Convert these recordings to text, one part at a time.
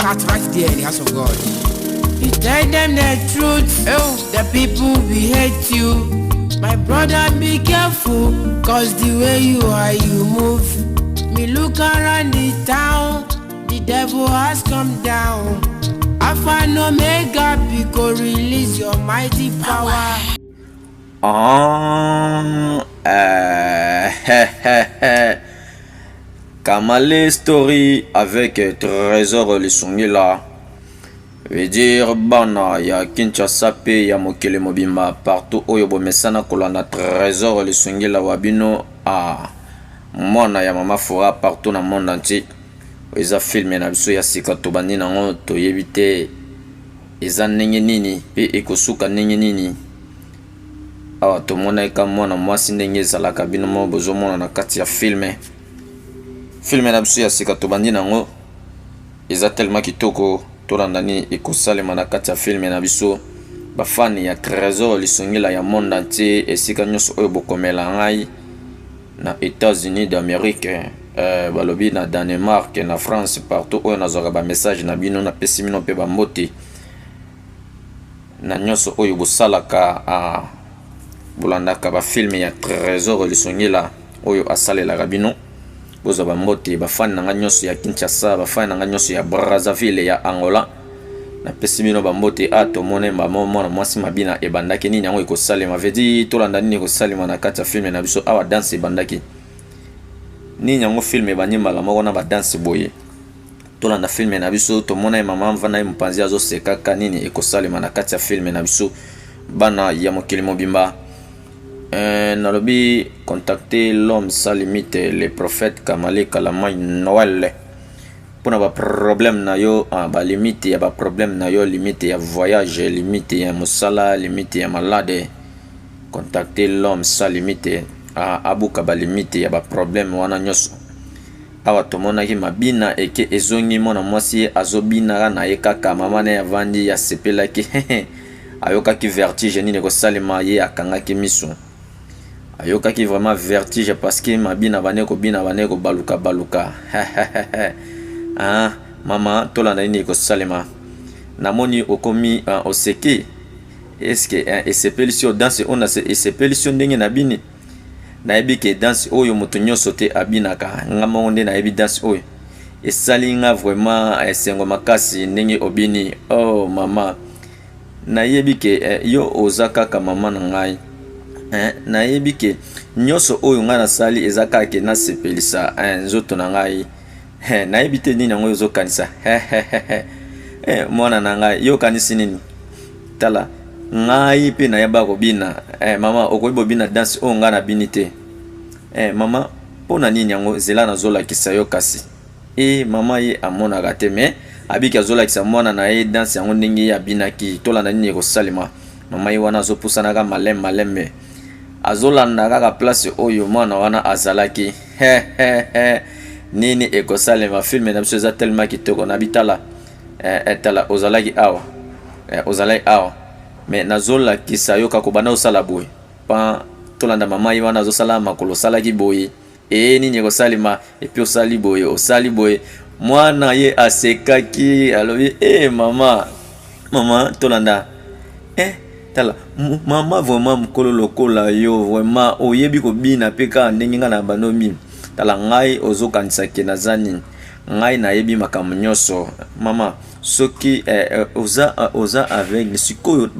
part right there in the house of God. You tell them the truth, oh, the people will hate you. My brother, be careful, cause the way you are, you move. Me look around the town, the devil has come down. Alpha and Omega, because release your mighty power. Kamale Story avec Trésor Lisungila veut dire bana ya Kinshasa pe ya mokele mobimba partout oyo bomesana kolanda Trésor Lisungila wabino a mwana ya mama fora partout na monde entier. Eza filme na biso ya sika tobandi nango toyebi te eza ndenge nini pe ekosuka ndenge nini. Awa tomona eka mwana mwasi ndenge ezalaka bino mo bozomona na kati ya filme na biso ya sika tobandi nango eza tellement kitoko tolanda nini ekosalema na kati ya filme na biso bafani ya Trésor Lisungila ya monde entier esika nyonso oyo bokomela ngai na États-Unis d'Amérique balobi na Danemark na France partout oyo nazwaka ba message na bino na pesi mino pe ba mbote na nyonso oyo bosalaka bolandaka ba filme ya Trésor Lisungila oyo asalelaka bino boza ba mbote bafani nanga nyonso ya Kinshasa bafani nanga nyonso ya Brazzaville ya Angola na pesi mino ba mbote tomone mwana mwasi mabina ebandaki nini yango ekosalema vedi tolanda nini ekosalema na kati ya filme na biso awa danse ebandaki nini yango filme ebanyembala moko na badanse boye tolanda filme na biso tomona mama mvana ye mopanzi azosekaka nini ekosalema na kati ya filme na biso bana ya mokili mobimba. Nalobi contacter l'homme sans limite, le prophète Kamale Kalamai Noël pour na ba problème na yo ba limite ya ba problème na yo limite ya voyage limite ya musala limite ya malade contacter l'homme sans limite abuka ba limite ya ba problème wana nyoso awa tomona ki mabina eke ezongi mona mwasi azobina na ye kaka mama na ya vandi ya sepela ki ayoka ki vertige nini ko salima ye akanga ki miso ayoka ki vraiment vertige parce que mabina bane ko baluka mama tolanda nini ko salima namoni okomi oseki est-ce que esepelisi danse on a esepelisi ndenge na bini na yebi ke danse oyo moto nyonso te abinaka ngama onde na yebi danse oyo esali nga vraiment esengo makasi ndenge obini oh mama na yebi ke yo oza kaka mama na ngai na yebi ke nyonso oyo nga nasali eza kaka ke nasepelisa nzoto na ngai na yebi te nini yango ozokanisa mwana na ngai yo kanisi nini tala ngai pe na yeba kobina mama okoyi bobina danse oyo nga na bini te mama mpona nini yango zela nazolakisa yo kasi mama ye amonaka te me abiki azolakisa mwana na ye danse yango ndenge ye abinaki tolanda nini ekosalema mama ye wana azopusanaka maleme azolanda kaka place oyo mwana wana azalaki nini ekosalema filme na biso eza tellement kitoko na bitala tala ozalaki awa me nazolakisa yo kako bana osala boye pa tolanda mama ye wana azosala makolo osalaki boye nini ekosalema epi osali boye mwana ye asekaki alobi mama tolanda tala mama vraiment mokolo lokola yo vraiment oyebi kobina pe kaka ndenge nga na banomi tala ngai ozokanisaki naza nini ngai nayebi makambo nyonso mama soki oza aveugle sikoyo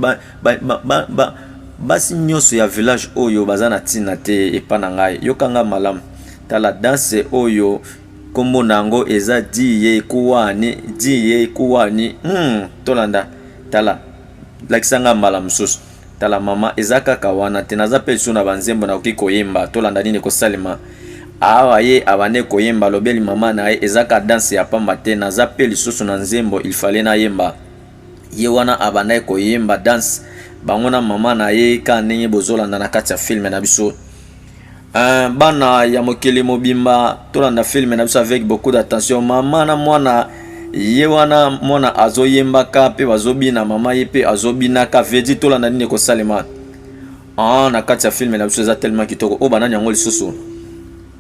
basi nyonso ya village oyo baza na ntina te epa na ngai yokanga malamu tala danse oyo kombo nango eza diye kuwani tolanda tala lakisanga malamu susu tala mama eza kaka wana te naza pe liso na banzembo nakoki koyemba tolanda nini kosalema awa ye abane koyemba lobeli mama na ye eza ka danse ya pamba te naza pe lisusu na nzembo il fallait na yemba ye wana abane koyemba danse bango na mama na ye ka ndenge bozolanda na kati ya filme na biso bana ya mokili mobimba tolanda filme na biso avec beaucoup d'attention mama na mwana ye wana mwana azoyembaka pe bazobina mama ye pe azobinaka vedi tolanda nini kosalema na kati ya filme na biso eza tellement kitoko o banani yango lisusu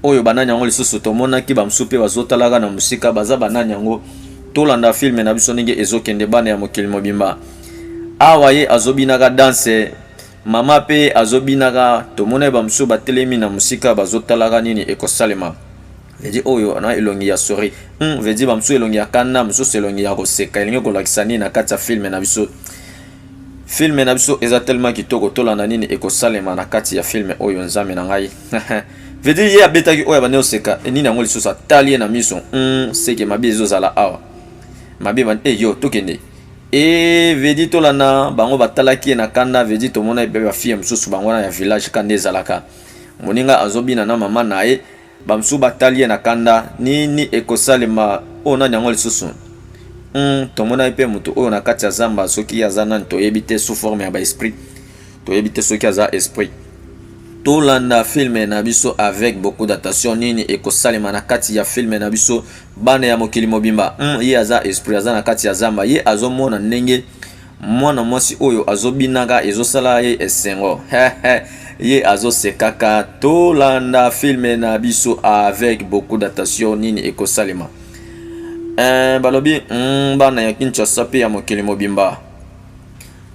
oyo banani yango lisusu tomona ki bamsu pe bazotalaka na musika baza banani yango tolanda filme na biso ndenge ezokende bana ya mokili mobimba. Awa ye azobinaka danse, mama pe azobinaka, tomona bamsusu batelemi na musika bazotalaka nini ekosalema. Vedi oyo na elongi ya sori. Vedi bamsusu elongi ya kanda, mususu elongi ya koseka, elingi kolakisa nini na kati ya filme na biso. Filme na biso eza tellement kitoko, tolanda nini ekosalema na kati ya filme oyo nzambe na ngai. Vedi ye abetaki oyo bande oseka, nini yango lisusu atali ye na miso. Seke mabe ezozala awa. Mabe ban yo tokende. Vedi tolanda bango batalaki ye na kanda, vedi tomona ebe ba fille mususu bango na ya village kande ezalaka. Moninga azobina na mama na ye, bamsusu batali ye na kanda, nini ekosalema ona yango lisusu. Tomona pe mutu oyo na kati ya zamba soki aza nani toyebi te, sous forme ya ba esprit. Toyebi te soki aza esprit. Tolanda filme na biso avec beaucoup d'attention nini ekosalema na kati ya filme na biso bana ya mokili mobimba. Ye aza esprit, aza na kati ya zamba, ye azomona ndenge mwana mwasi oyo azobinaka ezosala ye esengo. Ye azosekaka. Tolanda filme na biso avec beaucoup d'attention nini ekosalema. Balobi bana ya Kinshasa pe ya mokili mobimba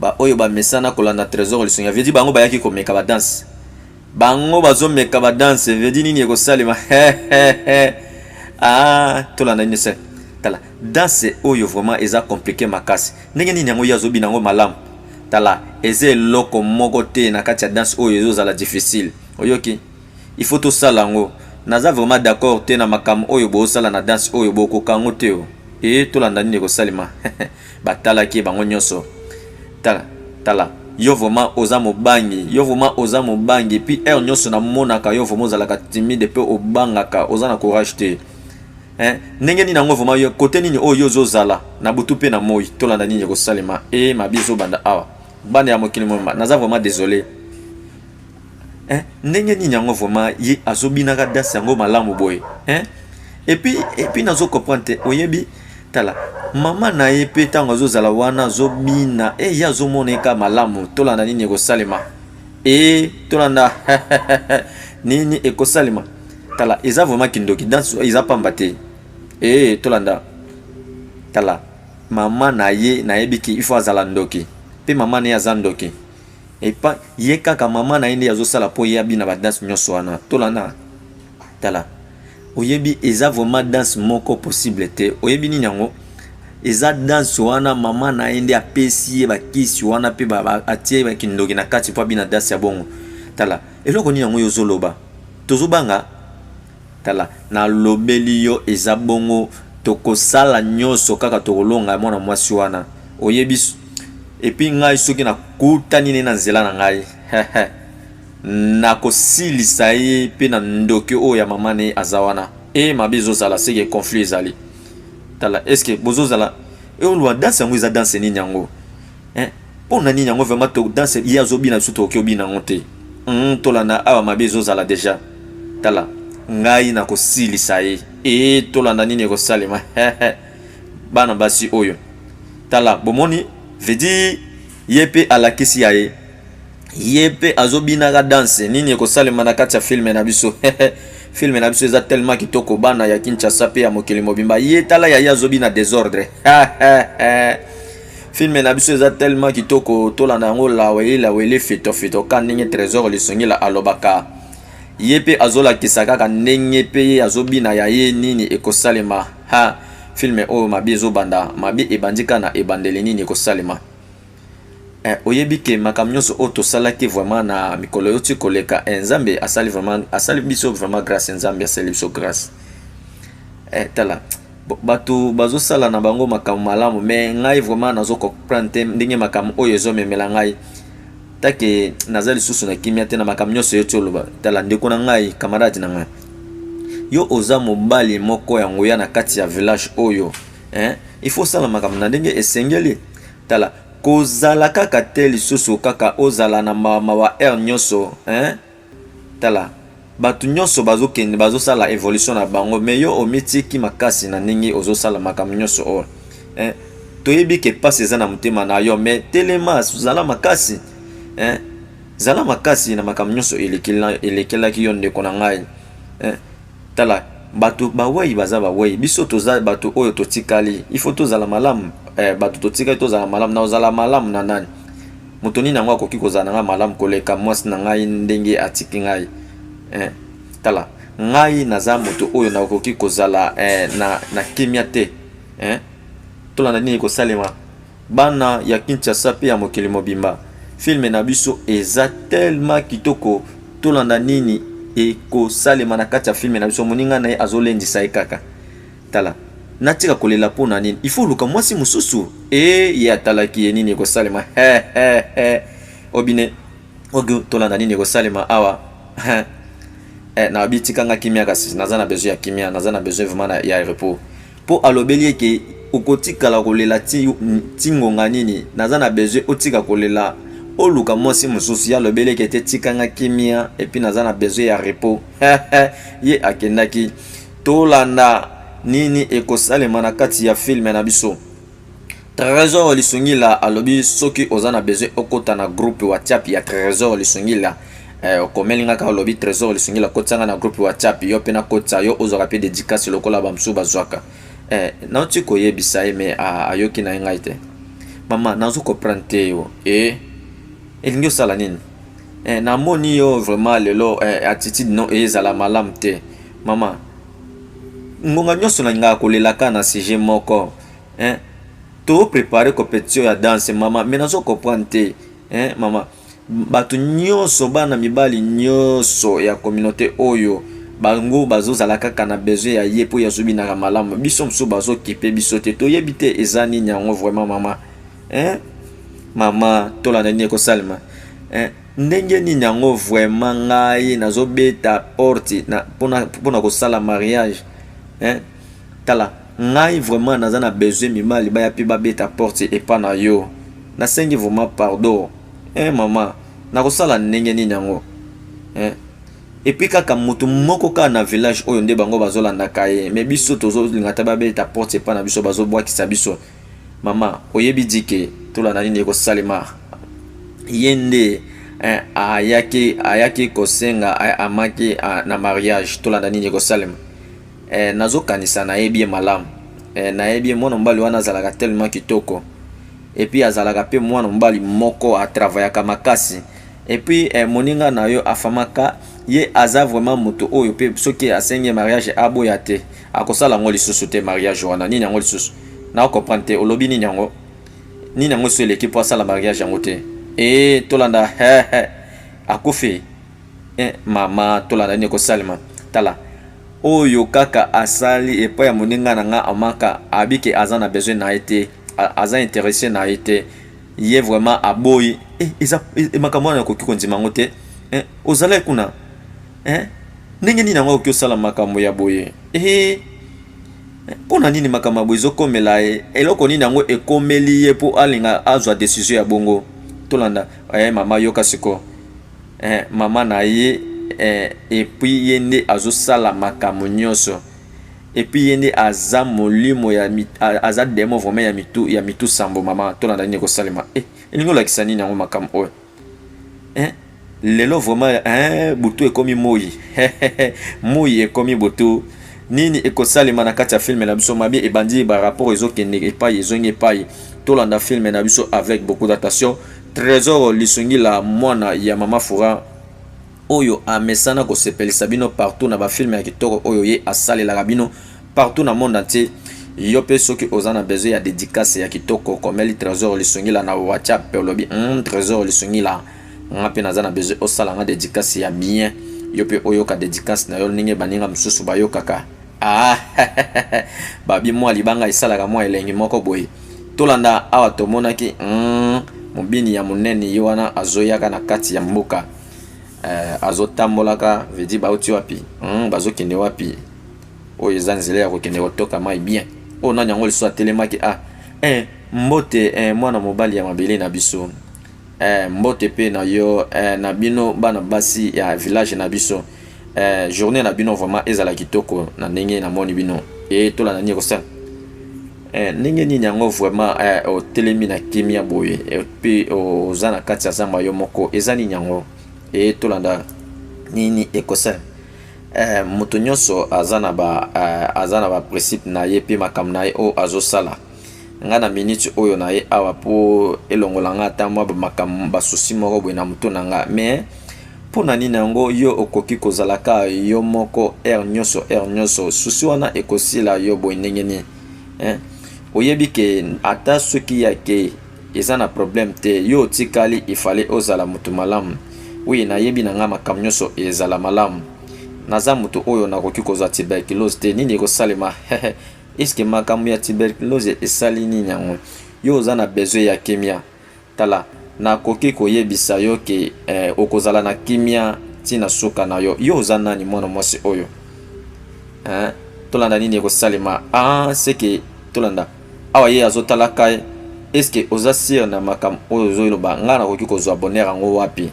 ba oyo ba mesana kolanda trésor lisonga, vedi bango bayaki komeka ba danse, bango bazomeka ba danse, vedi nini ekosalema. Tolanda nini se tala danse oyo vraiment eza compliqué makasi, ndenge nini yango yazobi nango malamu. Tala eze loko moko te na kati ya danse oyo ezozala difficile. Oyoki il faut to sala ngo. Naza vraiment d'accord te na makam oyo bosala na danse oyo bokokango te o. Tolanda nini ekosalema. Batalaki bango nyonso. Tala yo vraiment oza mobangi, yo vraiment oza mobangi, puis nyonso na monaka yo vraiment ozalaka timide pe obangaka, oza na courage te. Ndenge nini nango vraiment yo kote nini oyo ozozala na butu pe na moi. Tolanda nini ekosalema. Mabizo banda awa bana ya mokili mobimba, naza vraiment désolé. Ndenge nini yango vraiment ye azobinaka danse yango malamu boye. Et puis nazo comprendre te oyebi tala mama na ye pe tango azozala wana azobina ye azomoneka malamu. Tolanda nini ekosalema. Tolanda nini ekosalema. Tala eza vraiment kindoki danse eza pamba te. Tolanda tala mama na ye nayebiki il faut azala ndoki pe mama na ye aza ndoki. Epa ye kaka mama na ye nde azosala po ye abina ba danse nyonso wana. Tolanda tala oyebi eza vraiment danse moko possible te. Oyebi nini yango eza danse wana mama na ye nde apesi ye bakisi wana pe atie bakindoki na kati po abina danse ya bongo. Tala eloko nini yango yozoloba tozobanga. Tala na lobeli yo eza bongo tokosala nyonso kaka tokolonga mwana mwasi wana. Oyebi epi ngai soki na kutani ne na nzela na ngai na kosilisa ye pe na ndoki oyo ya mama ne azawana. Mabizo zala seke conflit ezali. Tala eske bozo zala olwa danse yango eza danse nini yango. Pona nini yango vraiment to danse ye azobina biso tokoki obina ngo te. Tolanda awa mabizo zala deja. Tala ngai na kosilisa ye. Tolanda nini ekosalema. Bana basi oyo tala bomoni vedi yepe alakisi ya ye. Yepe azobinaka danse nini ekosalema na kati ya filme na biso. Filme na biso eza tellement kitoko bana ya Kinshasa pe ya mokili mobimba. Ye tala ya ye azobina désordre. Filme na biso eza tellement kitoko. Tolanda yango lawele fito ka ndenge trésor lisongi la alobaka. Yepe azolakisa kaka ndenge pe azobina ya ye nini ekosalema. Filme oyo mabi ezobanda mabi ebandika na ebandeli nini ekosalema. Oyebi ke makambo nyonso oyo tosalaki vraiment na mikolo yoti koleka nzambe asali biso vraiment grâce. Nzambe asali biso grâce. Tala bato bazosala na bango makambo malamu mais ngai vraiment nazo comprendre ndenge makambo oyo ezomemela ngai take naza lisusu na kimia te na makambo nyonso yoti oloba. Tala ndeko na ngai camarade na ngai yo oza mobali moko ya ngoya na kati ya village oyo. Il faut sala makambo na ndenge esengeli. Tala kozala kaka te lisusu kaka ozala na mawa nyonso. Tala batu nyonso bazokende bazosala evolution na bango mais yo omitiki makasi na ndenge ozosala makambo nyonso oyo. Toyebi ke passe eza na mutema na yo mais telema zala makasi. Zala makasi na makambo nyonso elekelaki yo ndeko na ngai. Tala bato bawei baza bawei biso toza bato oyo totikali il faut tozala malamu bato totikali tozala malamu na ozala malamu na nani moto nini yango akoki kozala na nga malamu koleka mwasi na ngai ndenge atiki ngai tala ngai naza moto oyo nakoki kozala na kimia te tolanda nini kosalema bana ya Kinshasa pe ya mokili mobimba filme na biso eza tellement kitoko tolanda nini ekosalema na kati ya filme na biso moninga na ye azolendisa ye kaka tala natika kolela mpona nini il faut luka mwasi mosusu ye atalaki ye nini ekosalema obine oyo tolanda nini ekosalema awa na bitikanga kimia kasi naza na besoin ya kimia naza na besoin vraiment ya repos po alobeli eke okotikala kolela tingonga nini naza na besoin otika kolela oluka mwasi mosusu ya lobeli eke te tikanga kimia epi naza na besoin ya repos ye akendaki tolanda nini ekosalema na kati ya filme na biso Trésor Lisungila alobi soki oza na besoin okota na groupe WhatsApp ya Trésor Lisungila okomelinga ka alobi Trésor Lisungila kotanga na groupe WhatsApp yo pe na kota yo ozaka pe dédicace lokola bamsu bazwaka na oti koyebisa ye me ayoki na ngai te mama nazo comprendre te yo elingi osala nini namoni yo vraiment lelo attitude no ezala malamu te mama ngonga nyonso na nga kolelaka na sujet moko to préparer compétition ya danse mama mais nazo comprendre te mama bato nyonso bana mibali nyonso ya communauté oyo bango bazozala kaka na besoin ya ye po yazobinaka malamu biso mosusu bazokipe biso te toyebi te eza nini yango vraiment mama mama tolanda nini ekosalema ndenge nini yango vraiment ngai nazobeta porte mpona kosala mariage tala ngai vraiment naza na besoin mibali baya mpe babeta porte epa na yo nasengi vraiment pardon mama nakosala ndenge nini yango epi kaka moto moko kaka na village oyo nde bango bazolandaka ye me biso tozolinga ta babeta porte epa na biso bazobwakisa biso mama oyebi dike tolanda nini ekosalema ye nde ayaki kosenga amaki na mariage tolanda nini ekosalema nazokanisa nayebi ye malamu nayebi ye mwana mobali wana azalaka tellement kitoko epi azalaka pe mwana mobali moko atravayaka makasi epi moninga na yo afamaka ye aza vraiment moto oyo pe soki asengi mariage aboya te akosala yango lisusu te mariage wana nini yango lisusu na comprendre te olobi nini yango so eleki po asala mariage yango te tolanda akufi mama tolanda nini ekosalema tala oyo kaka asali epai ya moninga na nga amaka abiki aza na besoin na ye te aza intéressé na ye te ye vraiment aboyi eza makambo wana yakoki kondima yango te ozala kuna ndenge nini yango akoki osala makambo ya boye mpona nini makambo ya boye ezokomela ye eloko nini yango ekomeli ye mpo alinga azwa décision ya bongo tolanda mama yoka siko mama na ye epuis ye nde azosala makambo nyonso epuis ye nde aza molimo aza demo vraiment ya mitu sambo mama tolanda nini ekosalema elingi olakisa nini yango makambo oyo lelo vraiment butu ekomi moi moi ekomi butu nini ekosalema na kati ya filme na biso mabi ebandi barapport ezokende epai ezongi epai tolanda filme na biso avec beaucoup d'attention Trésor Lisungila mwana ya mama Fura oyo amesana kosepelisa bino partout na bafilme ya kitoko oyo ye asalelaka bino partout na monde entier yo pe soki oza na besoin ya dédicace ya kitoko komeli Trésor Lisungila na WhatsApp olobi Trésor Lisungila nga pe naza na besoin osala nga dédicace ya bien yo pe oyoka dédicace na yo ninge baninga mosusu bayokaka babi mwa libanga esalaka mwa elengi moko boye tolanda awa tomonaki mobini ya monene ye wana azoyaka na kati ya mboka azotambolaka vedi bauti wapi bazokende wapi oyo eza nzela ya kokende kotoka mai bien oyo nani yango lisusu atelemaki mbote mwana mobali ya mabele na biso mbote pe na yo na bino bana basi ya village na biso journée na bino vraiment ezala kitoko na ndenge na moni bino tola na niko sana ndenge nini yango vraiment otelemi na kimia boye pe oza na kati ya zamba yo moko eza nini yango tolanda nini ekosa moto nyonso azana ba principe na ye pe makam na ye o azosala nga na minute oyo na ye awa po elongola nga ata mwa makam basusi moko boye na moto na nga mais pona nini yango yo okoki kozalaka yo moko nyonso susi wana ekosila yo boye ndenge nini oyebi ke ata soki yake eza na problème te yo otikali ifale ozala moto malamu oui nayebi na nga makam nyonso ezala malamu naza moto oyo nakoki kozwa tuberculose te nini ekosalema eske makambo ya tuberculose esali nini yango yo oza na besoin ya kimia tala nakoki koyebisa yo ke okozala na kimia tina suka na yo yo oza nani mwana mwasi oyo tolanda nini ekosalema seke tolanda awa ye azotalaka ye eske oza sire na makambo oyo ozoyiloba nga nakoki kozwa bonheur yango wapi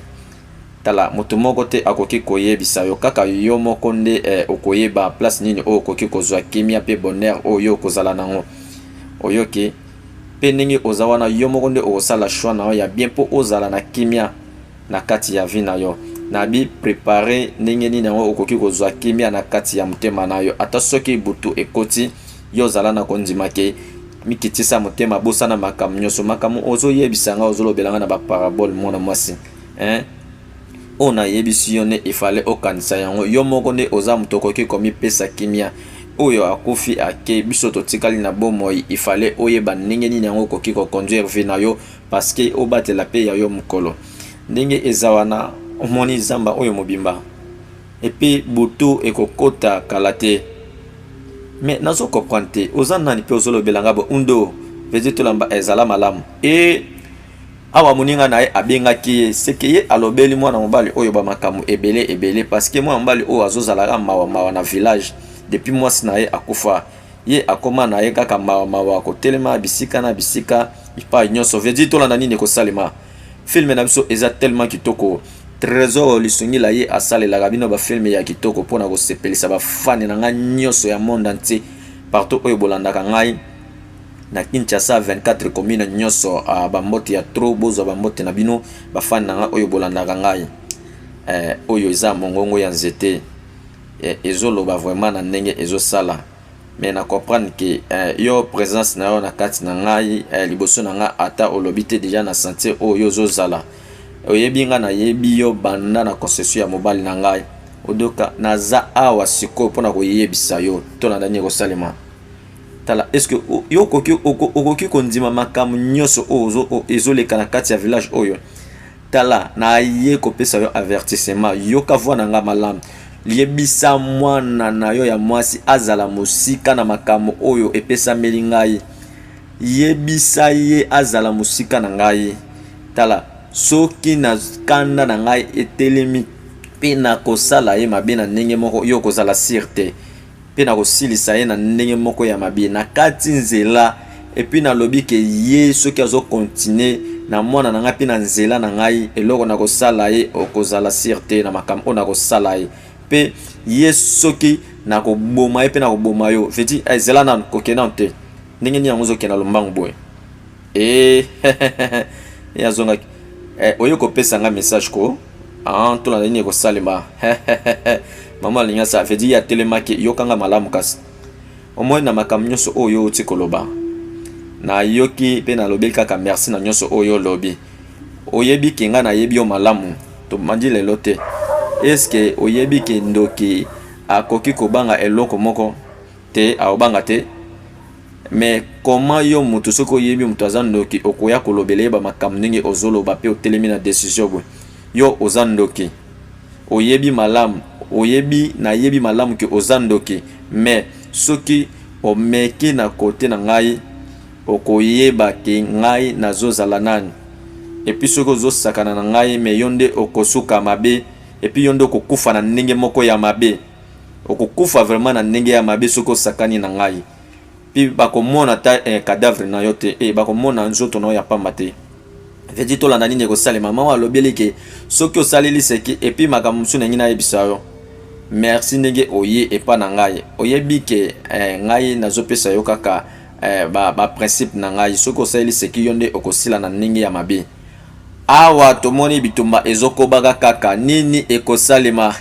tala moto moko te akoki koyebisa yo kaka yo moko nde okoyeba place nini oyo okoki kozwa kimia pe bonheur oyo okozala nango oyoki pe ndenge oza wana yo moko nde okosala choix na yo ya bien mpo ozala na kimia na kati ya vie na yo na bi préparer ndenge nini yango okoki kozwa kimia na kati ya motema na yo ata soki butu ekoti yo ozala na kondima ke mikitisa motema bosana makambo nyonso makambo ozoyebisa nga ozolobela nga na baparabole mwana mwasi ona yebisi yo ne ifale okanisa yango yo moko nde oza moto okoki komipesa kimia oyo akufi ake biso totikali na bomoi ifale oyeba ndenge nini yango okoki koconduire vie na yo parceke obatela pe ya yo mokolo ndenge eza wana omoni zamba oyo mobimba epi butu ekokota kala te mais nazo comprendre te oza nani pe ozolobela nga bo undo vezi tolamba ezala malamu awa moninga na ye abengaki ye seke ye alobeli mwana mobali oyo bamakambo ebele parceke mwana mobali oyo azozalaka mawa na village depuis mwasi na ye akufa ye akoma na ye kaka mawa kotelema bisika na bisika ipai nyonso vedi tolanda nini ekosalema filme na biso eza tellement kitoko trésor lisungila ye asalelaka bino bafilme ya kitoko mpona kosepelisa bafani na ngai nyonso ya monde entier partout oyo bolandaka ngai na Kinshasa 24 commune nyonso bambote ya tro bozwa bambote na bino bafani na ngai oyo bolandaka ngai oyo eza mongongo ya nzete ezoloba vraiment na ndenge ezosala mais na comprendre que yo présence na yo na kati na ngai liboso na ngai ata olobi te déjà na santé oyo ozozala oyebi nga na yebi yo banda na concession ya mobali na ngai odoka naza awa siko mpona koyebisa yo tolanda nini ekosalema tala est-ce que yo okoki kondima makambo nyonso oyo ezoleka na kati ya village oyo tala na ye kopesa yo avertissement yoka voix na nga malamu liebisa mwana na yo ya mwasi azala musika na makambo oyo epesameli ngai yebisa ye azala musika na ngai tala soki na kanda na ngai etelemi pe na kosala ye mabe na ndenge moko yo kozala sirte pe na kosilisa ye na ndenge moko ya mabe na kati nzela epi nalobi ke ye soki azokontinue na mwana na ngai pe na nzela na ngai eloko na kosala ye okozala sirte na makambo oyo na kosala ye pe ye soki na koboma ye pe na koboma yo vedi ezela na kokena te ndenge ni yango ozokenda lombangu boye yazongaki oyo kopesa nga message ko tolanda nini ekosalema mama alinga sa vedi ya telemaki yokanga malamu kasi omoi na makambo nyonso oyo oti koloba na yoki pe nalobeli kaka merci na nyonso oyo olobi oyebi ke nga nayebi yo malamu tomandi lelo te eske oyebi ke ndoki akoki kobanga eloko moko te aobanga te mais comment yo mutu soki oyebi mutu aza ndoki okoya kolobela ye bamakambo ndenge ozoloba pe otelemi na décision boye yo oza ndoki oyebi malamu oyebi nayebi malamu ke oza ndoki mais soki omeki na kote na ngai okoyeba ke ngai nazozala nani epi soki ozosakana na ngai me yo nde okosuka mabe epi yo nde okokufa na ndenge moko ya mabe okokufa vraiment na ndenge ya mabe soki osakani na ngai pi bakomona ta cadavre na yo te bakomona nzoto na yo ya pamba te vedi tolanda nini ekosalema mama alobeli ke soki osaleli seki epi makambo mosusu na ngai nayebisa yo merci ndenge oye epa na ngai oyebi ke ngai nazopesa yo kaka principe na ngai soki osaleli seki yo nde okosila na ndenge ya mabe awa tomoni bitumba ezokobaka kaka nini ekosalema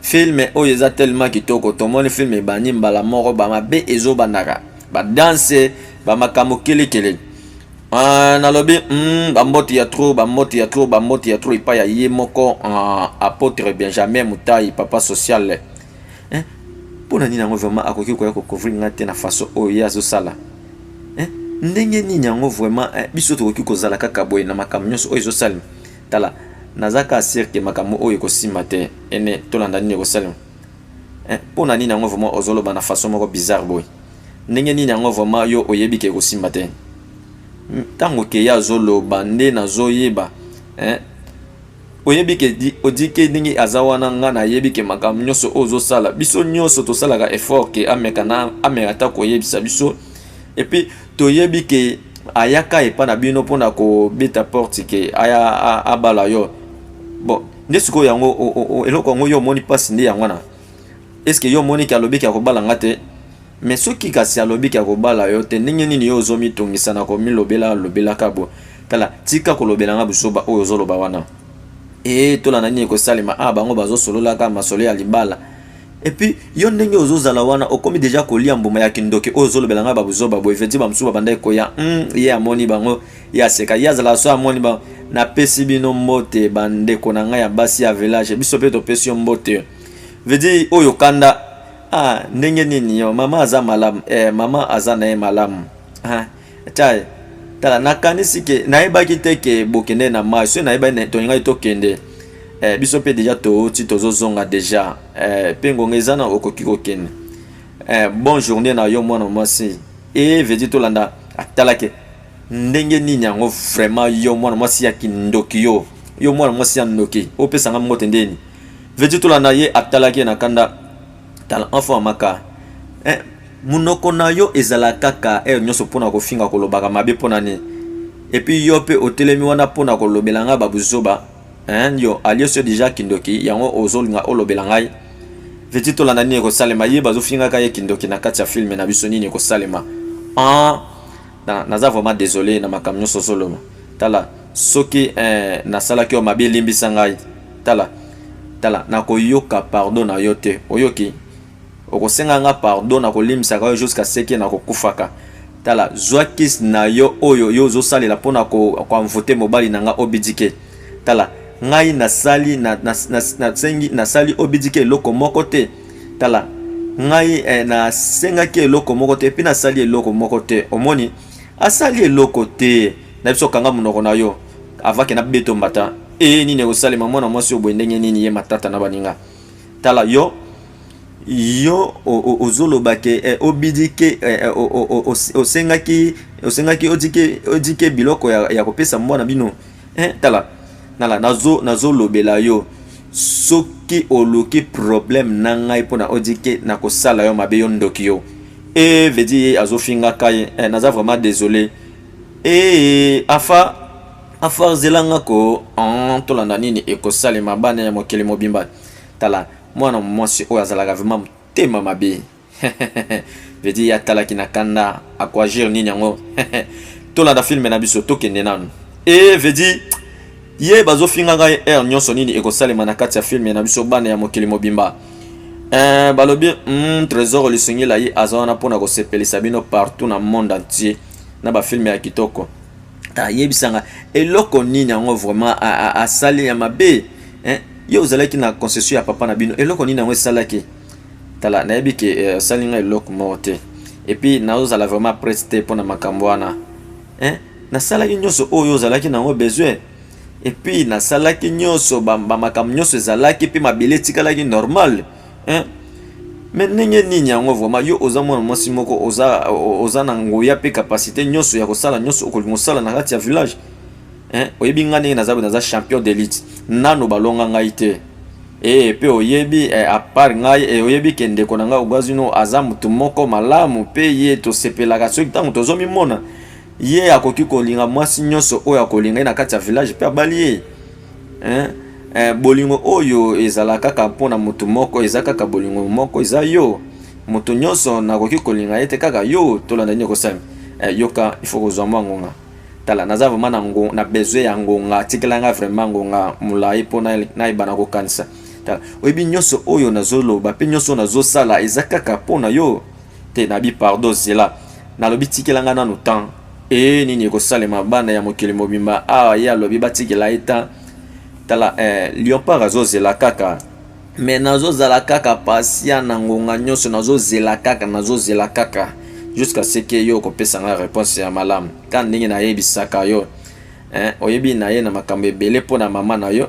film oyo eza tellement kitoko tomoni film ebani mbala moko bamabe ezobandaka badanse bamakambo kelekele nalobi bamboti ya trop epai ya ye moko apôtre Benjamin Mutai papa social mpona nini yango vraiment akoki koya kocouvrir nga te na façon oyo ye azosala ndenge nini yango vraiment biso tokoki kozala kaka boye na makambo nyonso oyo ezosalema tala nazaka asire ke makambo oyo ekosima te ene tolanda nini ekosalema mpona nini yango vraiment ozoloba na façon moko bizarre boye ndenge nini yango vraiment yo oyebi ke ekosima te ntango ke ye azoloba nde nazoyeba oyebi ke odi ke ndenge aza wana nga nayebi ke makambo nyonso oyo ozosala biso nyonso tosalaka effort ke ameka ata koyebisa biso epuis toyebi ke ayaka epa na bino mpona kobeta porte ke aya abala yo bon nde sikoyo yango eloko yango yo omoni mpasi nde yango wana eske yo omoni ke alobiki akobala nga te mais soki kasi alobiki akobala yo te ndenge nini yo ozomitungisa na komilobelaka bo tala tika kolobela nga busoba oyo ozoloba wana tolanda nini ekosalema bango bazosololaka masolo ya libala epuis yo ndenge ozozala wana okomi deja kolia mbuma ya kindoki oyo ozolobela nga babuzoba boye veti bamosusu babandaki koya ye amoni bango ye aseka ye azala so amoni bango napesi bino mbote bandeko na ngai ya basi ya village biso mpe topesi yo mbote vedi oyo kanda ndenge nini yo mama aza malamu mama aza na ye malamu tala nakanisi ke nayebaki te ke bokende na mai so nayebaki tolingai tokende biso mpe deja touti tozozonga deja mpe ngonga eza na okoki kokende bon journée na yo mwana mwasi vedi tolanda atalake ndenge nini yango vraiment yo mwana mwasi ya kindoki yo mwana mwasi ya ndoki opesanga mbote ndeni vedi tolanda ye atalaki na kanda tala enfant maka munoko na yo ezala kaka nyonso mpona kofinga kolobaka mabe mpona ni epuis yo mpe otelemi wana mpona kolobela nga babuzoba yo alioso deja kindoki yango ozolinga olobela ngai veti tolanda nini ekosalema ye bazofingaka ye kindoki na kati ya filme na biso nini ekosalema naza vraiment désolé na makambo nyonso ozoloba tala soki nasalaki yo mabe elimbisa ngai tala nakoyoka pardon na yo te oyoki okosenga nga pardon na kolimbisaka yo jusqu'à seke na kokufaka tala zwa kisi na yo oyo yo ozosalela mpona koamvote mobali na nga obidike tala ngai nasali obidike eloko moko te tala ngai nasengaki eloko moko te epuis nasali eloko moko te omoni asali eloko te na biso kanga monoko na yo avake na beto mbata nini ekosalema mwana mwasi oyo boye ndenge nini ye matata na baninga tala yo ozoloba ke obidike osengaki odike biloko ya kopesa mwana bino tala nazolobela yo soki oluki problème na ngai mpona odike na kosala yo mabe yo ndoki yo vedi ye azofingaka ye naza vraiment désolé afa zelanga ko tolanda nini ekosalema bana ya mokili mobimba tala mwana mwasi oyo azalaka vraiment motema mabe vedi ye atalaki na kanda akoagir nini yango tolanda filme na biso tokende nanu vedi ye bazofinga ngai nyonso nini ekosalema na kati ya filme na biso bana ya mokili mobimba balobi trésor lisungila ye aza wana mpona kosepelisa bino partout na monde entier na bafilme ya kitoko yebisanga eloko nini yango vraiment asali ya mabe yo ozalaki na concession ya papa na bino eloko nini yango esalaki tala nayebi ke asali nga eloko moko te epuis nazozala vraiment prête te mpona makambo wana nasalaki nyonso oyo ozalaki nango besoin epuis nasalaki nyonso bamakambo nyonso ezalaki mpe mabele etikalaki normal mais ndenge nini yango vraiment yo oza mwana mwasi moko oza na ngoya mpe capacité nyonso ya kosala nyonso okolinga osala na kati ya village oyebi nga ndenge naza champion d'élite nano balonga ngai te mpe oyebi apart ngai oyebi ke ndeko na ngai ogwazino aza motu moko malamu mpe ye tosepelaka soki ntango tozomimona ye akoki kolinga mwasi nyonso oyo akolinga ye na kati ya village mpe abali ye bolingo oyo ezala kaka mpona motu moko eza kaka bolingo moko eza yo moto nyonso nakoki kolinga ye te kaka yo tolanda nini ekosala yoka il faut kozwa mwa ngonga tala naza vraiment na besoin ya ngonga tikela nga vraiment ngonga molai mpo nayeba na kokanisa tala oyebi nyonso oyo nazoloba mpe nyonso nazosala eza kaka mpona yo te nabi pardon zela nalobi tikelanga nanu temps nini ekosalema bana ya mokili mobimba awa ye alobi batikela ye temps tala Léopard azozela kaka me nazozala kaka pasia na ngonga nyonso nazozela kaka jusqu'à ce que yo kopesanga réponse ya malamu ka ndenge nayebisaka yo oyebi na ye na makambo ebele mpona mama na yo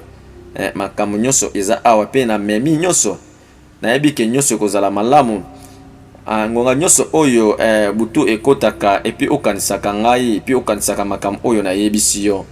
makambo nyonso eza awa mpe na memi nyonso nayebi ke nyonso ekozala malamu ngonga nyonso oyo butu ekotaka epi okanisaka ngai epi okanisaka makambo oyo nayebisi yo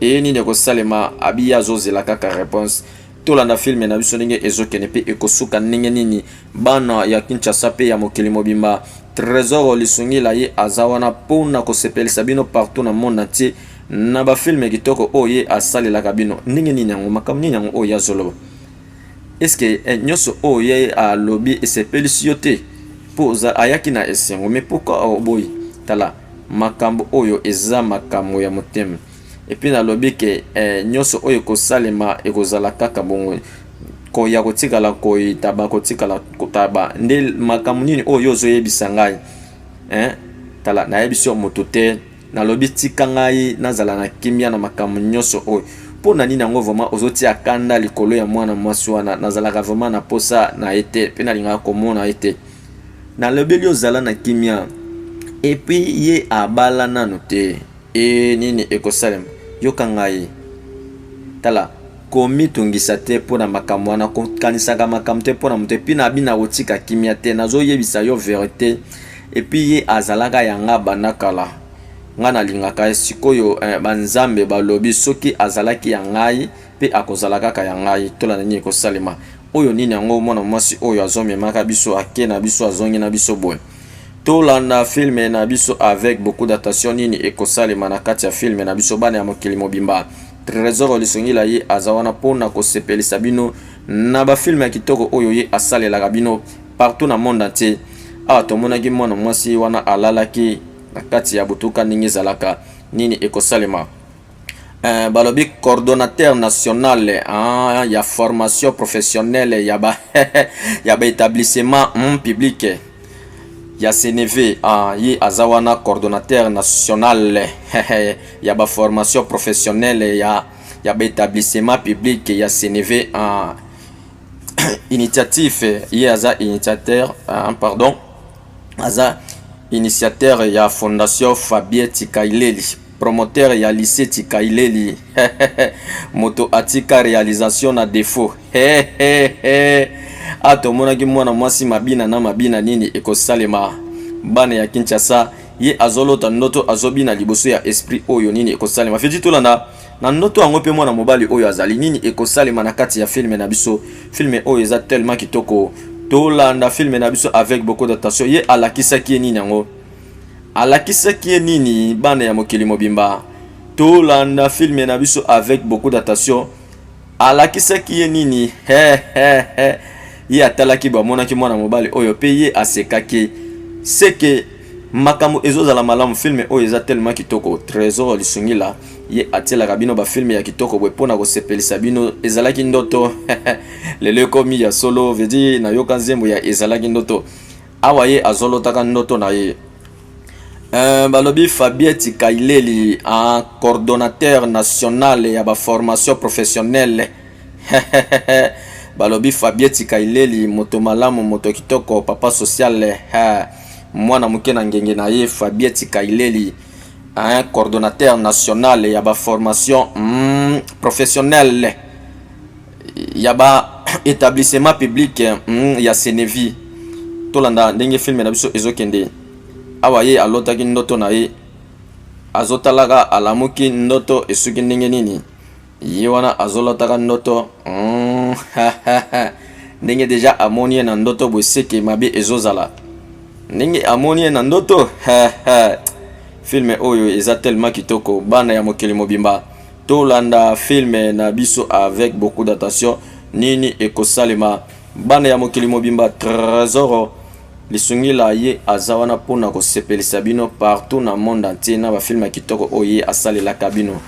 nini ekosalema abi azozela kaka réponse tolanda filme na biso ndenge ezokende mpe ekosuka ndenge nini bana ya Kinshasa mpe ya mokili mobimba Trésor Lisungila ye aza wana mpona kosepelisa bino partout na monde entier na bafilme kitoko oyo ye asalelaka bino ndenge nini yango makambo nini yango oyo azoloba eske nyonso oyo ye alobi esepelisi yo te mpo ayaki na esengo me pourquoi oboyi tala makambo oyo eza makambo ya motema epi nalobi ke nyonso oyo ekosalema ekozala kaka bongo koya kotikala koyitaba kotikala kotaba nde makambo nini oyo ozoyebisa ngai tala nayebisi yo moto te nalobi tika ngai nazala na kimia na makambo nyonso oyo mpona nini yango vraiment ozotia kanda likolo ya mwana mwasi wana nazalaka vraiment na posa na ye te mpe nalingaka komona ye te nalobeli ozala na kimia epi ye abala nanu te nini ekosalema yoka ngai tala komitungisa te mpona makambo wana kokanisaka makambo te mpona moto epi na bina kotika kimia te nazoyebisa yo verité epi ye azalaka yanga banda kala nga nalingaka ye sikoyo banzambe balobi soki azalaki ya ngai mpe akozala kaka ya ngai tolanda nini ekosalema oyo nini yango mwana mwasi oyo azomemaka biso ake na biso azongi na biso boye tolanda filme na biso avec beaucoup d'attention nini ekosalema na kati ya filme na biso bana ya mokili mobimba Trésor Lisungila ye aza wana mpona kosepelisa bino na bafilme ya kitoko oyo ye asalelaka bino partout na monde entier awa tomonaki mwana mwasi wana alalaki na kati ya butuka ndenge ezalaka nini ekosalema balobi coordonnateur national ya formation professionnelle ya ba établissement public ya CNV ye aza wana coordonnateur national ya ba formation professionnelle ya ba établissement public ya CNV initiative ye aza initiateur aza initiateur ya fondation Fabien Tikaileli promoteur ya lycée Tikaileli moto atika réalisation na défaut tomonaki mwana mwasi mabina na mabina nini ekosalema bana ya Kinshasa ye azolota ndoto azobina liboso ya esprit oyo nini ekosalema feti tolanda na ndoto yango mpe mwana mobali oyo azali nini ekosalema na kati ya filme na biso filme oyo eza tellement kitoko tolanda filme na biso avec beaucoup d'attention ye alakisaki nini yango alakisaki nini bana ya mokili mobimba tolanda filme na biso avec beaucoup d'attention alakisaki nini ye atalaki bamonaki mwana mobali oyo pe ye asekaki seke makambo ezozala malamu filme oyo eza tellement kitoko Trésor Lisungila ye atielaka bino bafilme ya kitoko bwe mpona kosepelisa bino ezalaki ndoto lelo ekomi ya solo vedi nayoka nzembo ya ezalaki ndoto awa ye azolotaka ndoto na ye balobi Fabien Tikaileli coordonnateur national ya ba formation professionnelle balobi Fabien Tikaileli moto malamu moto kitoko papa social mwana muke na ngenge na ye Fabien Tikaileli coordonnateur national ya ba formation professionnelle ya ba établissement public ya CNV tolanda ndenge filme na biso ezokende awa ye alotaki ndoto na ye azotalaka alamuki ndoto esuki ndenge nini ye wana azolotaka ndoto ndenge deja amoni na ndoto bweseke mabe ezozala ndenge amoni na ndoto filme oyo eza tellement kitoko bana ya mokili mobimba tolanda filme na biso avec beaucoup d'attention nini ekosalema bana ya mokili mobimba Trésor Lisungila ye aza wana mpona kosepelisa bino partout na monde entier na bafilme ya kitoko oyo ye asalelaka bino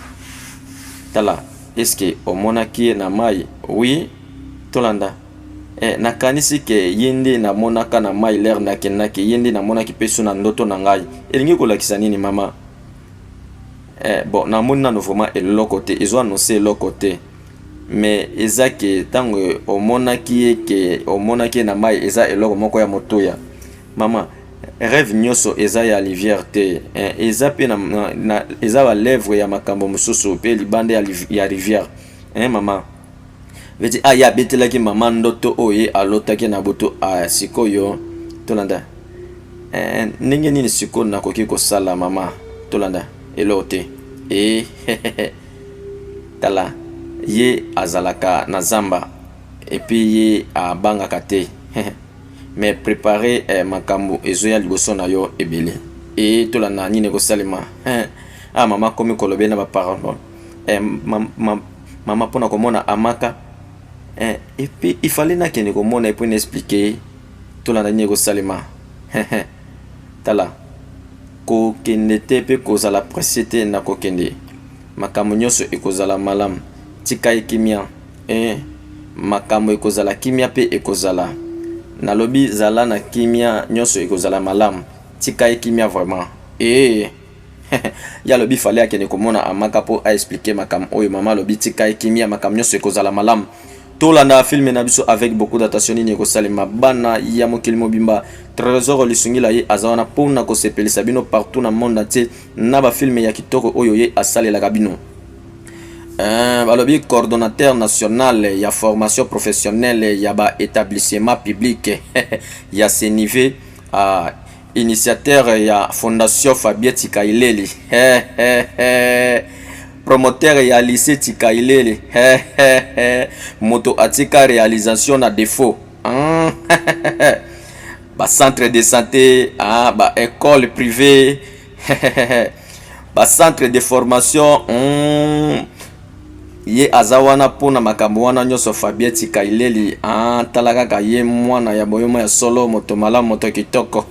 tala eske omonaki ye na mai oui tolanda nakanisi ke yende na monaka na mai ler na kenaki yende na monaki peso na ndoto na ngai elingi kolakisa nini mama bon na moni nano vraiment eloko te ezo annoncer eloko te mais eza ke tango omonaki na mai eza eloko moko ya motoya mama rêve nyoso eza ya rivière te eza pe eza ba lèvre ya makambo mosusu pe libande ya rivière mama veti ya betelaki mama ndoto oye alotaki na butu sikoyo tolanda ndenge nini sikoyo nakoki kosala mama tolanda eloko te tala ye azalaka na zamba epi ye abangaka te mais préparer makambo ezoya liboso na yo ebele tolanda nini kosalema mama komi kolobe na baparole mama mpona komona amaka et puis il fallait nakende komona epo na expliquer tolanda nini kosalema tala kokende te mpe kozala presse te na kokende makambo nyonso ekozala malamu tika ekimia makambo ekozala kimia mpe ekozala nalobi zala na kimia nyonso ekozala malamu tika ekimia vraiment ya lobi fallait akende komona amaka po a expliquer makambo oyo mama lobi tika ekimia makambo nyonso ekozala malamu tolanda filme na biso avec beaucoup d'attention nini ekosalema bana ya mokili mobimba trésor lisungila ye azawana mpona kosepelisa bino partout na monde entier na bafilme ya kitoko oyo ye asalelaka bino balobi coordonnateur national ya formation professionnelle ya baétablissement public ya CNIV initiateur ya fondation Fabien Tikaileli promoteur ya lycée Tikaileli moto atika réalisation na défaut ba centre de santé ba école privée ba centre de formation ye azawana pona makambo wana nyoso Fabien Tikaileli talaka ka ye mwana ya boyoma ya solo moto malamu moto kitoko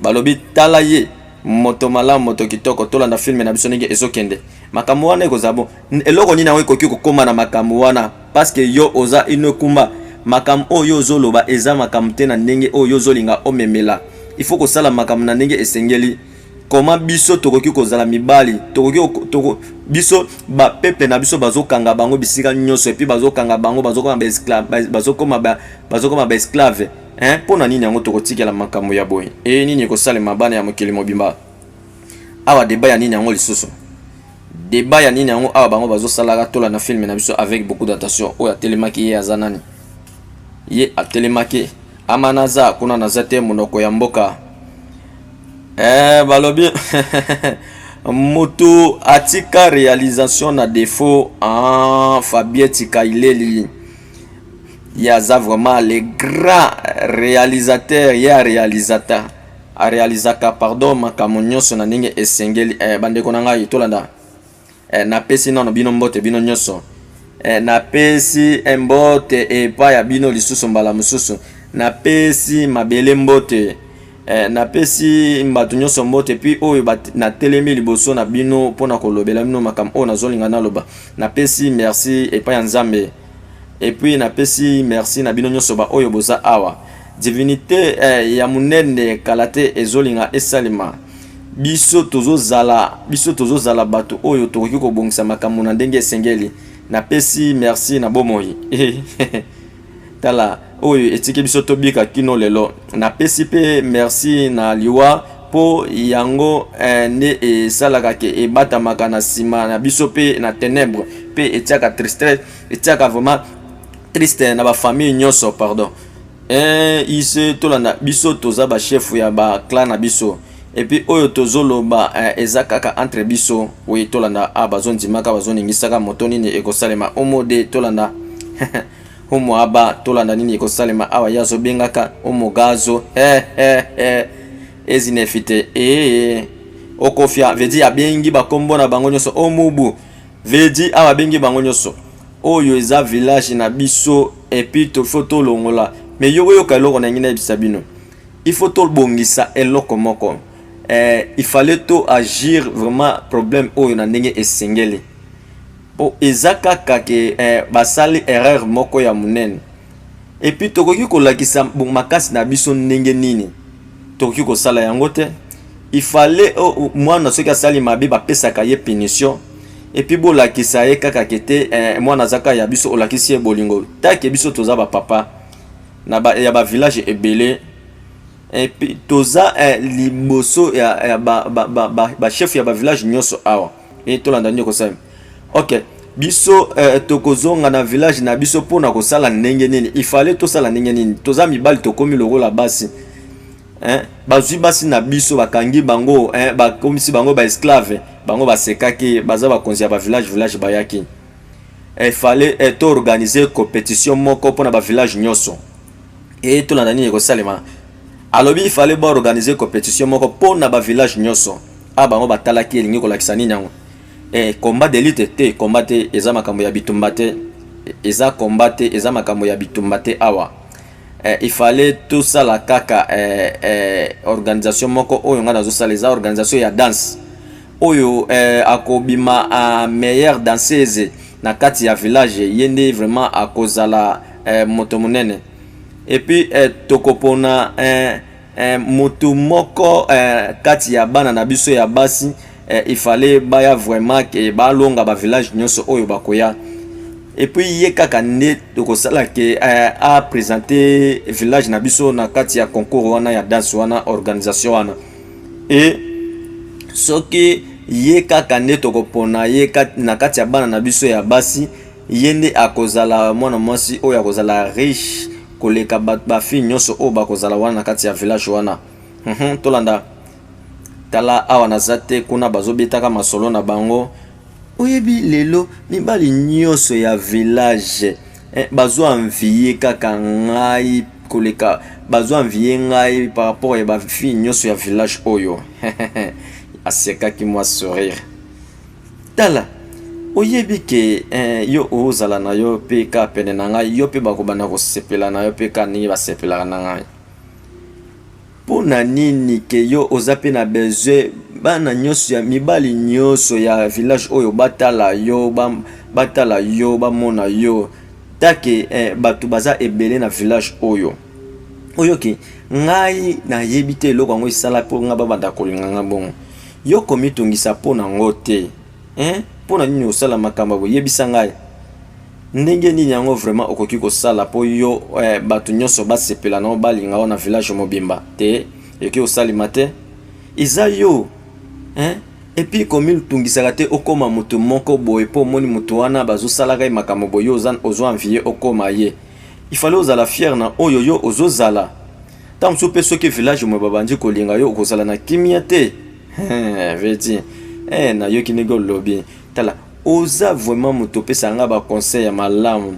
balobi tala ye moto malamu moto kitoko tolanda filme na biso ndenge ezokende makambo wana ekozabo eloko nini yango ekoki kokoma na makambo wana parce que yo oza inokumba makambo oyo ozoloba eza makambo te na ndenge oyo ozolinga omemela il faut kosala makambo na ndenge esengeli koma biso tokoki kozala mibali tokoki biso ba peuple na biso bazokanga bango bisika nyonso epi bazokanga bango bazokoma ba esclave pona nini yango tokotikela makambo ya boye nini ekosalema bana ya mokili mobimba awa débat ya nini yango lisusu débat ya nini yango awa bango bazosalaka tola na filme na biso avec beaucoup d'attention oyo atelemaki ye aza nani ye atelemaki amanaza kuna naza te monoko ya mboka balobi moto atika réalisation na défaut Fabien Tikaileli yaza vraiment le grand réalisateur ya réalisateur a réalisaka pardon makambo nyonso na ndenge esengeli bandeko na ngai tolanda napesi nano bino mbote bino nyonso napesi mbote epai ya bino lisusu mbala mosusu napesi mabele mbote napesi mbatu nyonso mbote puis oyo natelemi liboso na bino mpona kolobela bino makambo oyo nazolinga naloba napesi merci epai ya nzambe et puis napesi merci na bino nyonso ba oyo boza awa divinité ya munene kalate ezolinga esalima biso tozozala bato oyo tokoki kobongisa makambo na ndenge esengeli napesi merci na bomoi tala oyo etiki biso tobika kino lelo napesi pe merci na liwa po yango nde esalaka ke ebatamaka na nsima na biso pe na ténèbre pe etiaka tristesse etiaka vraiment triste na ba famille nyonso pardon ise tolanda biso toza ba chef ya ba clan na biso et puis oyo tozoloba ezakaka entre biso oui tolanda bazondimaka bazoningisaka moto nini ekosalema omode tolanda homo aba tolanda nini ekosalema awa yazo bengaka omogazo ezinefite okofia vedi abengi bakombo na bango nyonso omubu vedi awa bengi bango nyonso oyo eza village na biso et puis to photo longola mais yo yoka eloko na ngina ebisa bino il faut to bongisa eloko moko il fallait to agir vraiment problème oyo na ndenge esengeli o ezaka kake basali erreur moko ya munene. Et puis tokoki kolakisa makasi na biso ndenge nini tokoki kosala yango te. Il fallait mwana soki asali mabe bapesaka ye punition. Et puis bolakisa ye kaka kete mwana zaka ya biso olakisi ye bolingo take biso toza ba papa na ya ba village ebele. Et puis toza liboso ya ba chef ya ba village nyonso awa et tolanda nyo kosala. OK, biso tokozonga na village na biso pona kosala ndenge nini. Il fallait tosala ndenge nini. Toza mibali tokomi lokola basi. Bazwi basi na biso bakangi bango bakomisi bango ba esclave bango basekaki baza bakonzi ya ba village bayaki. Il fallait to organiser compétition moko pona ba village nyonso et tolanda nini kosalema. Alobi il fallait ba organiser compétition moko pona ba village nyonso bango batalaki elingi kolakisa nini yango. Combat d'élite te, combat te eza makambo ya bitumba te, eza combat te eza makambo ya bitumba te awa. Il fallait tout ça la kaka organisation moko oyo nga nazosala eza organisation ya danse oyo akobima meilleure danseuse na kati ya village yende vraiment akozala moto munene. Et puis tokopona moto moko kati ya bana na biso ya basi. Il fallait baya vraiment que balonga ba village nyonso oyo bakoya. Et puis ye kaka nde tokosala ke a présenter village na biso na kati ya concours wana ya danse wana organisation wana. Et soki ye kaka nde tokopona ye na kati ya bana na biso ya basi yende akozala mwana mwasi oyo akozala riche koleka ba fille nyonso oyo bakozala wana na kati ya village wana. Tolanda tala awa nazate kuna bazobetaka masolo na bango. Oyebi lelo mibali nyonso ya village bazo envier kaka ngai koleka bazo envier ngai par rapport ya ba fille nyonso ya village oyo. Asekaki moi sourire. Tala oyebi ke yo ozala na yo pe ka pene na ngai yo pe bakobana kosepela na yo pe ka ni basepela na ngai. Pona nini ke yo oza pe na besoin bana nyonso ya mibali nyonso ya village oyo batala yo bamona yo take batu baza ebele na village oyo ki ngai na yebi te eloko yango esala po nga babanda kolinga nga bongo yo komitungisa pona ngo te pona nini osala makambo bo yebisa ngai ndenge nini yango vraiment okoki kosala po yo batu nyonso basepela na balinga na village mobimba te yoki osalima te iza yo et puis comme tungisaka te okoma mutu moko boye po moni mutu wana bazosalaka makambo boye ozo envier okoma ye. Il fallait ozala fier na oyo yo ozozala tam sope soki village mo babandi kolinga yo okozala na kimia te vedi na yo kinego lobby tala oza vraiment mutu pesa nga ba conseil ya malamu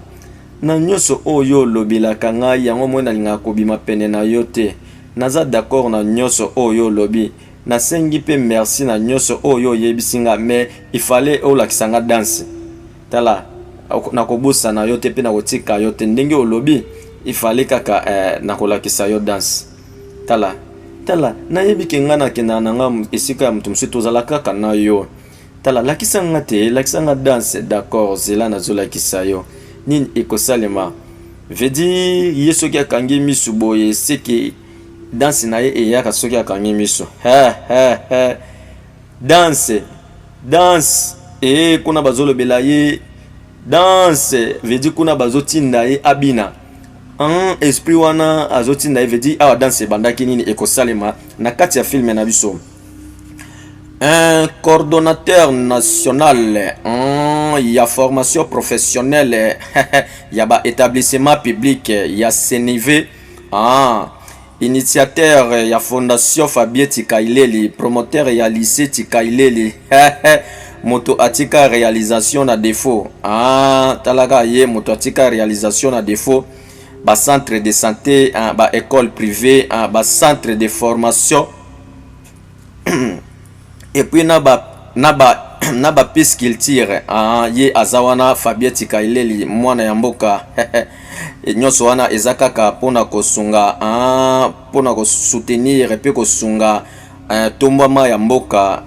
na nyonso oyo lobelaka ngai yango mona linga kobima pene na yo te naza d'accord na nyonso oyo lobby na sengi pe merci na nyonso oyo yebisinga mais il fallait olakisa nga danse tala na kobusa na yo te pe na kotika yo te ndenge olobi il fallait kaka na kolakisa yo danse tala na yebi ke nga na kena na nga esika ya mutu musu tozala kaka na yo tala lakisa nga te lakisa nga danse d'accord zela na zolakisa yo nini ekosalema vedi yeso ki akangi misu boye seki danse na ye eyaka soki akangi miso danse kuna bazolobela ye danse vedi kuna bazotinda ye abina esprit wana azotinda ye vedi awa danse bandaki nini ekosalema na kati ya filme na biso. Un coordonnateur national ya formation professionnelle ya ba établissement public ya CNV initiateur ya fondation Fabien Tikaileli, promoteur ya lycée Tikaileli moto atika réalisation na défaut talaka ye moto atika réalisation na défaut ba centre de santé ba école privée ba centre de formation et puis na ba pisculture ye azawana Fabien Tikaileli mwana ya mboka nyonso wana ezakaka pona kosunga pona ko soutenir pe kosunga tombama ya mboka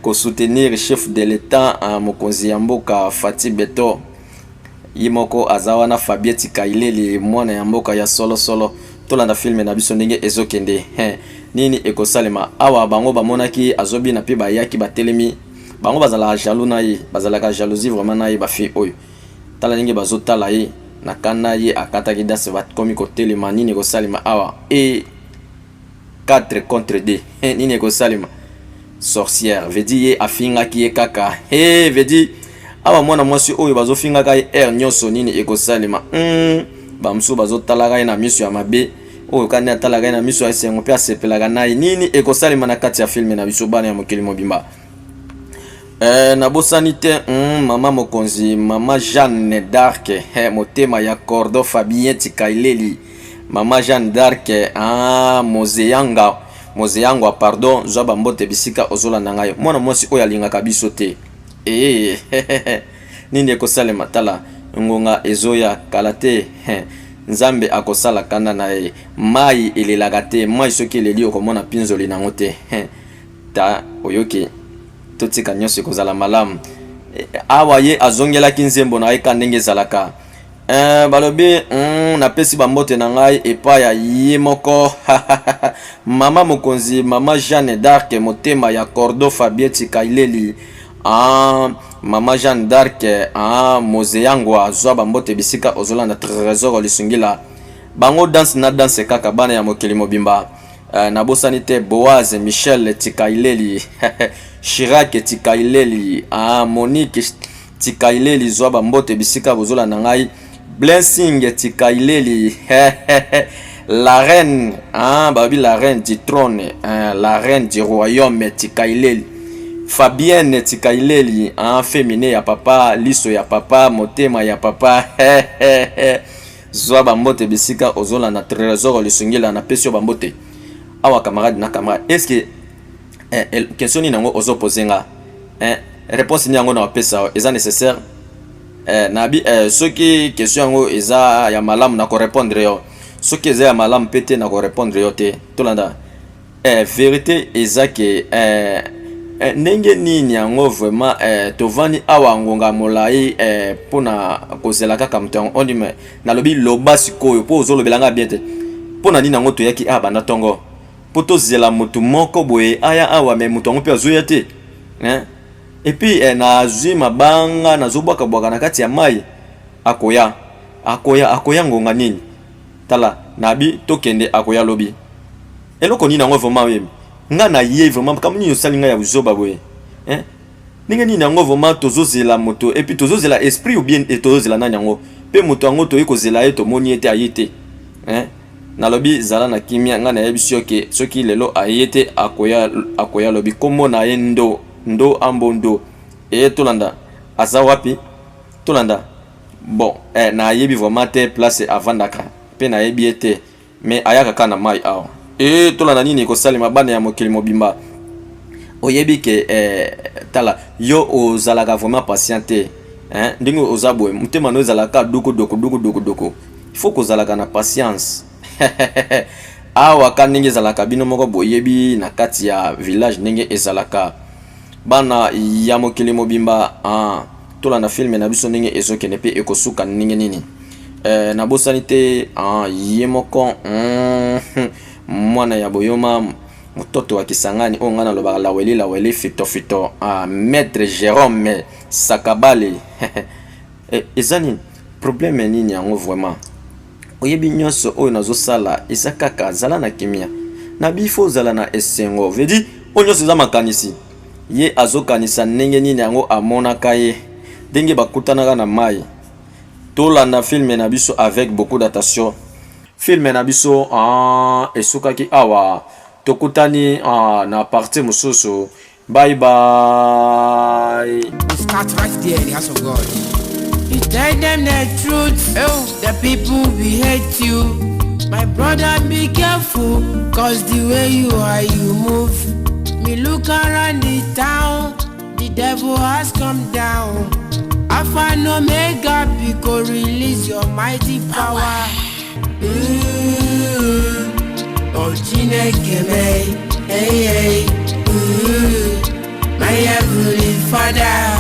ko soutenir chef de l'état mokonzi ya mboka Fati Beto yimoko azawana Fabieti Kaileli mwana ya mboka ya solo tolanda filme na biso ndenge ezokende nini ekosalema awa bango bamonaki azobi na pe bayaki batelemi bango bazala jaloux na ye bazalaka jalousie vraiment na ye bafi oyo tala ndenge bazotala ye na kana ye akataki dase bakomi kotelema nini ekosalema awa 4 contre 2 nini ekosalema sorcière vedi ye afingaki ye kaka vedi awa mwana mwasi oyo bazofingaka ye nyonso nini ekosalema bamsu bazotalaka ye na miso ya mabe oyo kandi atalaka ye na miso ya esengo mpe asepelaka na ye nini ekosalema na kati ya filme na biso bana ya mokili mobimba nabosani te mama mokonzi mama Jeanne d'Arc motema ya Cordo Fabien Tikaileli mama Jeanne d'Arc mozeyango pardon zwa bambote bisika ozolanda ngai mwana mwasi oyo alingaka biso te nini ekosalema tala ngonga ezoya kala te nzambe akosala kanda na ye mai elelaka te mai soki eleli okomona mpinzoli nango te ta oyoki totika nyonso ekozala malamu awa ye azongelaki nzembo na ye ka ndenge ezalaka balobi napesi bambote na ngai epai ya ye moko mama mokonzi mama Jeanne d'Arc motema ya Cordo Fabien Tikaileli mama Jeanne d'Arc mozeyango azwa bambote bisika ozolanda trésor lisungila bango danse na danse kaka bana ya mokili mobimba nabosani te Boaz Michel Tikaileli Chirac Tikaileli Monique Tikaileli zwa bambote bisika bozolanda ngai Blessing Tikaileli la reine babi la reine du trône la reine du royaume Tikaileli Fabienne Tikaileli féminin ya papa liso ya papa motema ya papa zwa bambote bisika ozolanda trésor lisungila na pesio bambote awa camarade na camarade est-ce que question ni nango ozo posenga réponse ni yango na pesa eza nécessaire nabi soki question yango eza ya malamu na ko répondre yo soki eza ya malamu pete na ko répondre yo te tolanda vérité eza ke ndenge nini yango vraiment tovani awa ngonga molai pona kozela kaka mtongo on dit mais nalobi loba sikoyo po ozolobelanga bien te pona nini yango toyaki banda tongo po tozela mutu moko boye aya awa me mutu yango pe azoya te et puis na zwi mabanga nazobwaka bwaka na kati ya mai akoya ngonga nini tala nabi tokende akoya lobi eloko nini yango vraiment yemi nga na ye vraiment comme ni osali nga ya buzoba boye ninga nini yango vraiment tozozela moto et puis tozozela esprit ou bien tozozela nani yango pe moto yango toyi kozela ye tomoni ete ayete nalobi zala na kimia nga na yebisio ke soki lelo ayete akoya lobi komo na ye ndo ambondo tolanda aza wapi tolanda bon na yebi vraiment te place avandaka pe na yebi ete mais ayaka kana mai awa tolanda nini kosalema bana ya mokili mobimba oyebi ke tala yo ozalaka vraiment patient te ndenge oza boye mutema no ezalaka doko il faut kozalaka na patience awa ka ndenge ezalaka bino moko boyebi na kati ya village ndenge ezalaka bana ya mokili mobimba tolanda filme na biso ndenge ezokende pe ekosuka ndenge nini nabosani te ye moko mwana ya boyoma mutoto wa Kisangani o ngana lobaka laweli fito maître Jérôme Sakabale ezani problème nini yango vraiment oyebi nyonso oyo nazosala eza kaka zala na kimia na bifo zala na esengo vedi onyonso za makanisi ye azokanisa ndenge nini yango amonaka ye ndenge bakutanaka na mai tolanda filme na biso avec beaucoup d'attention filme na biso esukaki awa tokutani na partie mosusu bye bye. We start right there in the house of God. You tell them the truth, the people will hate you. My brother, be careful, cause the way you are, you move. Me look around the town, the devil has come down. Alpha and Omega, because release your mighty power. Oh, Chineke me, Hey, hey, ooh, my heavenly Father.